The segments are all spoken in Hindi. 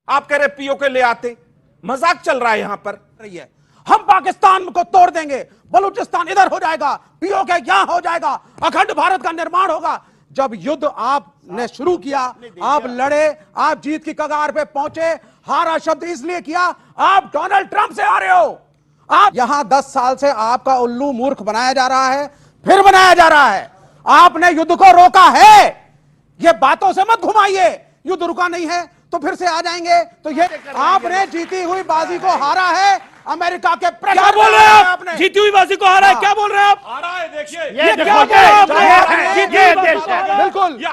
आप कह रहे पीओके ले आते, मजाक चल रहा है यहां पर। रही है, हम पाकिस्तान को तोड़ देंगे, बलूचिस्तान इधर हो जाएगा, पीओके यहां हो जाएगा, अखंड भारत का निर्माण होगा। जब युद्ध आपने शुरू किया, आप लड़े, आप जीत की कगार पे पहुंचे। हारा शब्द इसलिए किया, आप डोनाल्ड ट्रंप से हारे हो। आप यहां 10 साल से आपका उल्लू मूर्ख बनाया जा रहा है, फिर बनाया जा रहा है। आपने युद्ध को रोका है, ये बातों से मत घुमाइए। युद्ध रुका नहीं है तो फिर से आ जाएंगे। तो ये आपने जीती हुई बाजी को हारा है। अमेरिका के क्या बोल रहे हैं आप? जीती हुई बाजी को हारा है, क्या बोल रहे हैं आप? हारा है, देखिए ये क्या बोल रहे हैं आप? बिल्कुल ये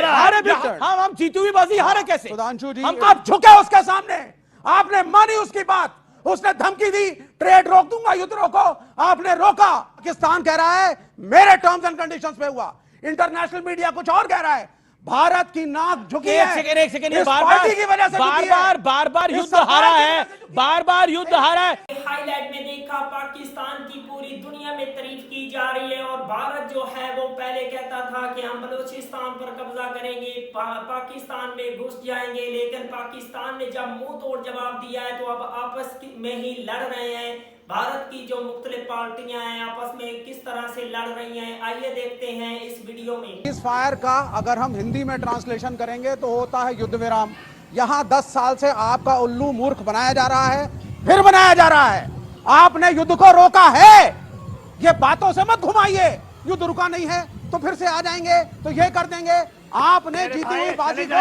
हारे बिल्कुल। हम जीती हुई बाजी हारे कैसे? सुधांशु जी, हम तो आप झुके उसके सामने, आपने मानी उसकी बात। उसने धमकी दी, ट्रेड रोक दूंगा, युद्ध रोको, आपने रोका। पाकिस्तान कह रहा है मेरे टर्म्स एंड कंडीशंस पे हुआ, इंटरनेशनल मीडिया कुछ और कह रहा है। भारत की नाक झुकी है। एक सेकंड, इस पार्टी की वजह से बार युद्ध हारा है, बार युद्ध हारा है। हाईलाइट में देखा, पाकिस्तान की पूरी दुनिया में तारीफ की जा रही है और भारत जो है वो पहले कहता था कि हम बलूचिस्तान पर कब्जा करेंगे, पाकिस्तान में घुस जाएंगे, लेकिन पाकिस्तान ने जब मुंह तोड़ जवाब दिया है तो अब आपस में ही लड़ रहे हैं। भारत की जो मुख्तलिफ पार्टियां हैं आपस में किस तरह से लड़ रही हैं, आइए देखते हैं इस वीडियो में। इस फायर का अगर हम हिंदी में ट्रांसलेशन करेंगे तो होता है युद्ध विराम। यहां 10 साल से आपका उल्लू मूर्ख बनाया जा रहा है, फिर बनाया जा रहा है। आपने युद्ध को रोका है, ये बातों से मत घुमाइए। युद्ध रुका नहीं है तो फिर से आ जाएंगे, तो ये कर देंगे। आपने जीती हुई बाजी को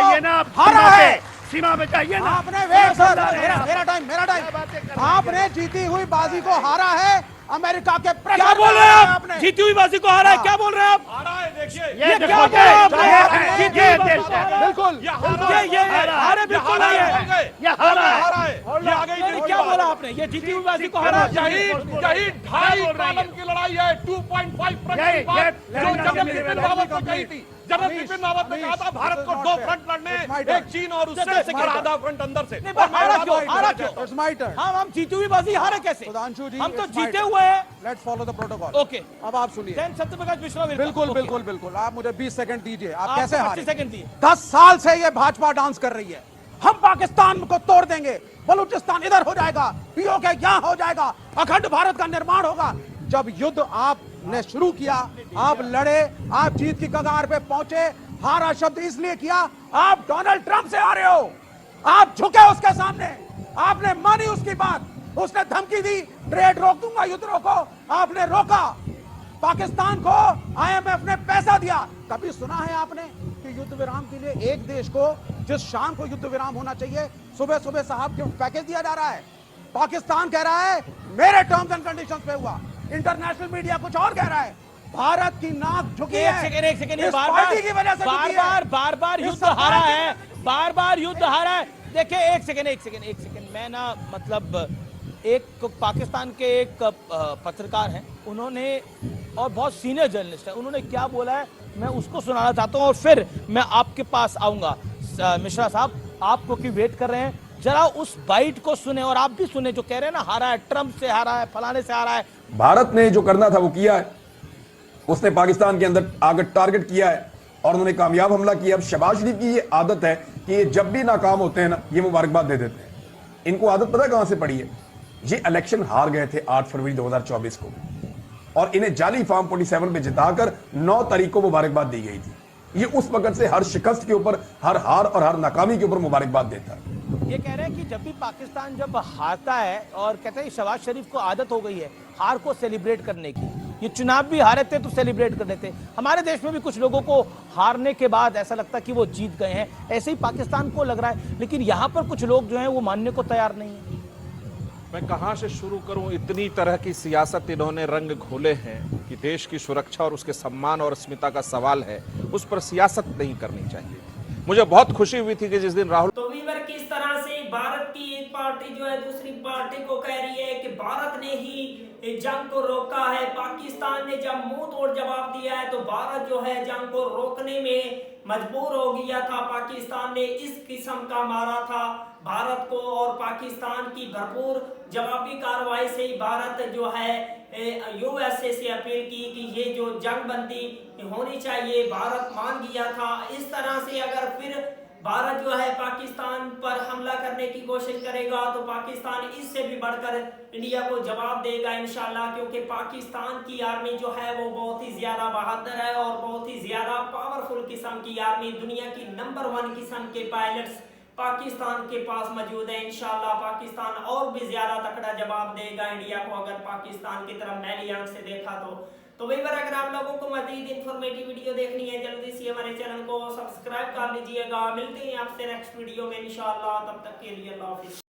हारा है, सीमा पे चाहिए ना। आपने मेरा टाइम आपने जीती हुई बाजी को हारा है। अमेरिका के क्या बोल रहे हैं आप? जीती हुई बाजी को हारा है, क्या बोल रहे हैं आप? हारा है, देखिए ये क्या बोल रहे हैं आप? बिल्कुल ये हारे बिल्कुल नहीं है, ये हारा है। ये आ गई। क्या बोला आपने? ये जीती हुई बाजी को हारा है। यही 2.5 कॉलम की लड़ाई है, 2.5 प्रगति बात जो जनरल बिपिन रावत ने कही थी। जनरल बिपिन रावत ने कहा था भारत को 2 फ्रंट लड़ने, एक चीन और उससे और आधा फ्रंट अंदर से। हारा क्यों? हम जीती हुई बाजी हारे कैसे? सुधांशु जी, हम तो जीते हुए हैं। Let's follow the protocol. Okay, अब आप सुनिए। सत्यप्रकाश मिश्रा, बिल्कुल आप मुझे 20 सेकंड दीजिए। आप कैसे हारे? 25 सेकंड दिए। 10 साल से ये भाजपा डांस कर रही है, हम पाकिस्तान को तोड़ देंगे, बलूचिस्तान इधर हो जाएगा, पीओके यहां हो जाएगा, अखंड भारत का निर्माण होगा। जब युद्ध आपने शुरू किया, आप लड़े, आप जीत की कगार पे पहुंचे। हारा शब्द इसलिए किया, आप डोनाल्ड ट्रंप से हारे हो। आप झुके उसके सामने, आपने मानी उसकी बात। उसने धमकी दी, ट्रेड रोक दूंगा, युद्ध रोको, आपने रोका। पाकिस्तान को आईएमएफ ने पैसा दिया। कभी सुना है आपने कि युद्ध विराम के लिए एक देश को, जिस शाम को युद्ध विराम होना चाहिए, सुबह सुबह साहब क्यों पैकेज दिया जा रहा है? पाकिस्तान कह रहा है मेरे टर्म्स एंड कंडीशंस पे हुआ, इंटरनेशनल मीडिया कुछ और कह रहा है। भारत की नाक झुकी है। एक सेकंड, इस पार्टी की वजह से बार युद्ध हारा है, बार युद्ध हारा है। देखिए एक सेकंड, मैं ना मतलब एक पाकिस्तान के एक पत्रकार हैं, उन्होंने, और बहुत सीनियर जर्नलिस्ट है, उन्होंने क्या बोला है मैं उसको सुनाना चाहता हूं और फिर मैं आपके पास आऊंगा। मिश्रा साहब, आपको की वेट कर रहे हैं, जरा उस बाइट को सुने और आप भी सुने जो कह रहे हैं ना, हारा है, ट्रंप से हारा है, फलाने से हारा है। भारत ने जो करना था वो किया है। उसने पाकिस्तान के अंदर आगे टारगेट किया है और उन्होंने कामयाब हमला किया। अब शहबाज शरीफ की ये आदत है कि ये जब भी नाकाम होते हैं ना, ये मुबारकबाद दे देते हैं। इनको आदत पता है कहां से पड़ी है? ये इलेक्शन हार गए थे 8 फरवरी 2024 को और इन्हें जाली फॉर्म 47 पे जिताकर 9 तारीख को मुबारकबाद दी गई थी। ये उस वक्त से हर शिकस्त के ऊपर, हर हार और हर नाकामी के ऊपर मुबारकबाद देता है। ये कह रहे हैं कि जब भी पाकिस्तान जब हारता है, और कहते हैं शहबाज शरीफ को आदत हो गई है हार को सेलिब्रेट करने की। ये चुनाव भी हारे थे तो सेलिब्रेट कर देते। हमारे देश में भी कुछ लोगों को हारने के बाद ऐसा लगता कि वो जीत गए हैं, ऐसे ही पाकिस्तान को लग रहा है, लेकिन यहाँ पर कुछ लोग जो हैं वो मानने को तैयार नहीं है। मैं कहां से शुरू करूं? इतनी तरह की सियासत इन्होंने रंग घोले हैं कि देश की सुरक्षा और उसके सम्मान और अस्मिता का सवाल है, उस पर सियासत नहीं करनी चाहिए। मुझे बहुत खुशी हुई थी कि जिस दिन राहुल, तो वीवर किस तरह से भारत की एक पार्टी जो है दूसरी पार्टी को कह रही है कि भारत ने ही जंग को रोका है, पाकिस्तान ने जब मुंह तोड़ जवाब दिया है तो भारत जो है जंग को रोकने में मजबूर हो गया था। पाकिस्तान ने इस किस्म का मारा था भारत को और पाकिस्तान की भरपूर जवाबी कार्रवाई से ही भारत जो है यूएसए से अपील की कि ये जो जंग बंदी होनी चाहिए, भारत मान गया था। इस तरह से अगर फिर भारत जो है पाकिस्तान पर हमला करने की कोशिश करेगा तो पाकिस्तान इससे भी बढ़कर इंडिया को जवाब देगा इंशाल्लाह, क्योंकि पाकिस्तान की आर्मी जो है वो बहुत ही ज्यादा बहादुर है और बहुत ही ज्यादा पावरफुल किस्म की आर्मी, दुनिया की नंबर 1 किस्म के पायलट्स पाकिस्तान के पास मौजूद है। इंशाल्लाह पाकिस्तान और भी ज्यादा तकड़ा जवाब देगा इंडिया को अगर पाकिस्तान की तरफ मैली आंख से देखा तो वही पर अगर आप लोगों को मजीद इंफॉर्मेटिव वीडियो देखनी है जल्दी से हमारे चैनल को सब्सक्राइब कर लीजिएगा। मिलते हैं आपसे नेक्स्ट वीडियो में इंशाल्लाह, तब तक के लिए अल्लाह हाफिज़।